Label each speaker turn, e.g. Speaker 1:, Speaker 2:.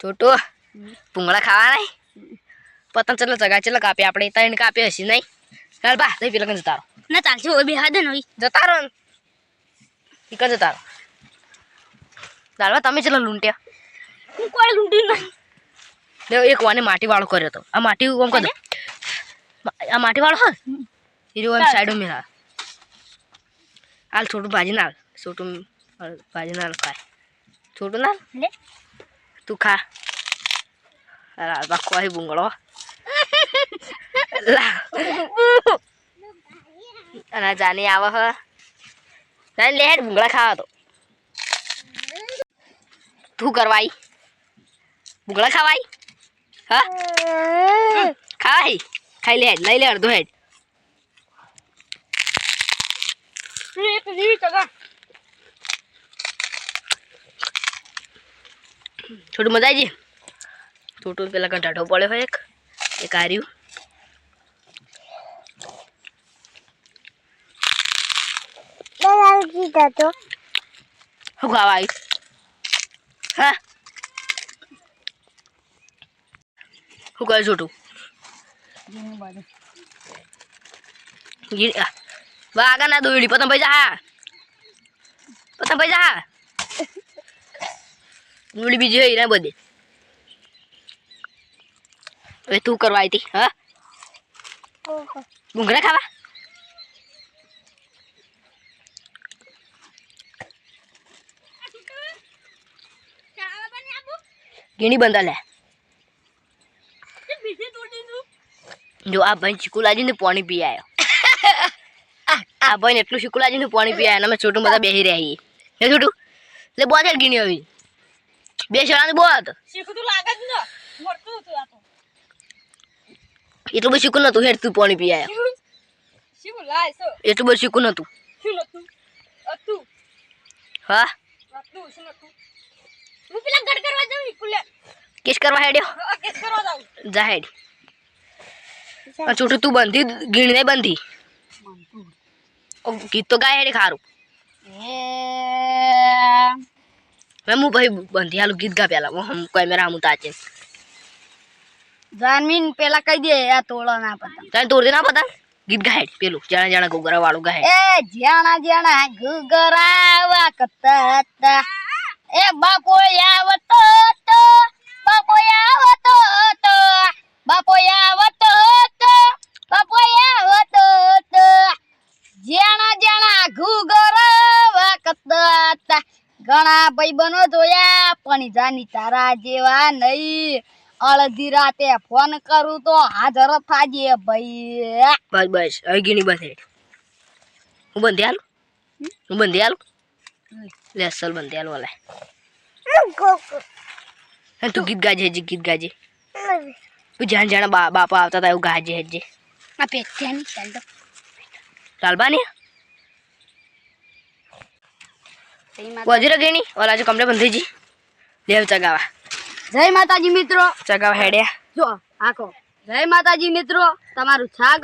Speaker 1: छोटू पुंगड़ा खावा नहीं पतंग चलो जगह चलो कापे आपड़े तण कापे हसी नहीं चल बा तई पेला कन जता
Speaker 2: ना चालશે ઓય બે હાદે નઈ
Speaker 1: जता रो इकन जता दालवा तमे चलो लूंट्या
Speaker 2: હું કોઈ લૂંટી નહીં
Speaker 1: ले एक वाने माटी वाळो कर्यो तो आ माटी ओम कर आ माटी वाळो ह हीरो ओम साइड में हा आल छोटू भाजी नाल छोटू भाजी नाल खाए छोटू नाल
Speaker 2: ले
Speaker 1: तू खा अरे बाको है बुंगड़ो ला अना जाने आवा ह जाने ले हेड बुंगड़ा खावा तो तू करवाई बुंगड़ा खावाई हाँ खाई खाई ले अर्धो हेड
Speaker 2: એક જીવી ટકા
Speaker 1: छोटू मजा आई जी छोटू पेला का ढाढो पड़े हो एक आर्यू खावा आई हाँ हुआ छोटू आगा ना दोड़ी पतंग पैसा दोड़ी बीजी है ना बदे अरे तू करवाई थी हाँ घूंघरा खावा गिनी बंदा ले जो आप भाई चिकुलाजी ने पानी पी आयो आप भाई ने એટલું चिकुलाजी ने पानी पी आया ना मैं छोटू मजा बेही रही है छोटू ले बहुत है गिनी अभी बेशरानी बहुत
Speaker 2: શીખું તો લાગે જ ન મરતું હતું આ તો
Speaker 1: એટલું બધું શીખું નતું હેડ તું પાણી પી આયો
Speaker 2: શીખું લાય સો
Speaker 1: એટલું બધું શીખું નતું
Speaker 2: શું નતું અતું
Speaker 1: હા
Speaker 2: અતું શું નતું હું પેલા ગડ કરવા જાઉં કુલે
Speaker 1: કેસ કરવા હેડ્યો
Speaker 2: કેસ કરવા જાઉં
Speaker 1: જા હેડ આ छोटू तू बंधी गिणी नहीं बंधी ओ गीत तो गाय हेड खारू मैं मुंह भाई बंधी आलू गीत गा पेला वो हम कैमरा हम ताचे
Speaker 2: જાનમીન પેલા કહી દે આ તોળો ના પતંગ
Speaker 1: तने तोड़ देना पता गीत गा हेड पेलू जाना जाना गोगरा वालू गा हेड
Speaker 2: એ જાણા જાણા ગુગરાવા કતા એ બાપો આવતો તો બાપો આવતો તો બાપો આવતો તો બાપો આવતો તો જાણા જાણા ગુગરાવા કતા ઘણા ભાઈબંધો જોયા પણ જાની તારા જેવા નહીં અડધી રાતે ફોન કરું તો હાજર થાજે ભાઈ
Speaker 1: बस बस अभी गिनी बस हेड हूँ बंधी आलू ले असल बंधी आलू वाला है तू गीत गाजे जी गीत गाजे तू जान जाना बापा आता था वो गाजे है जी
Speaker 2: આ પેટ્યાની ચાલ દો
Speaker 1: लालबानी वजीर गेनी और आज कमरे बंधी जी देव चगावा
Speaker 2: જય માતાજી મિત્રો
Speaker 1: चगावा हेड़िया
Speaker 2: જો આખો જય માતાજી મિત્રો તમારું સ્વાગત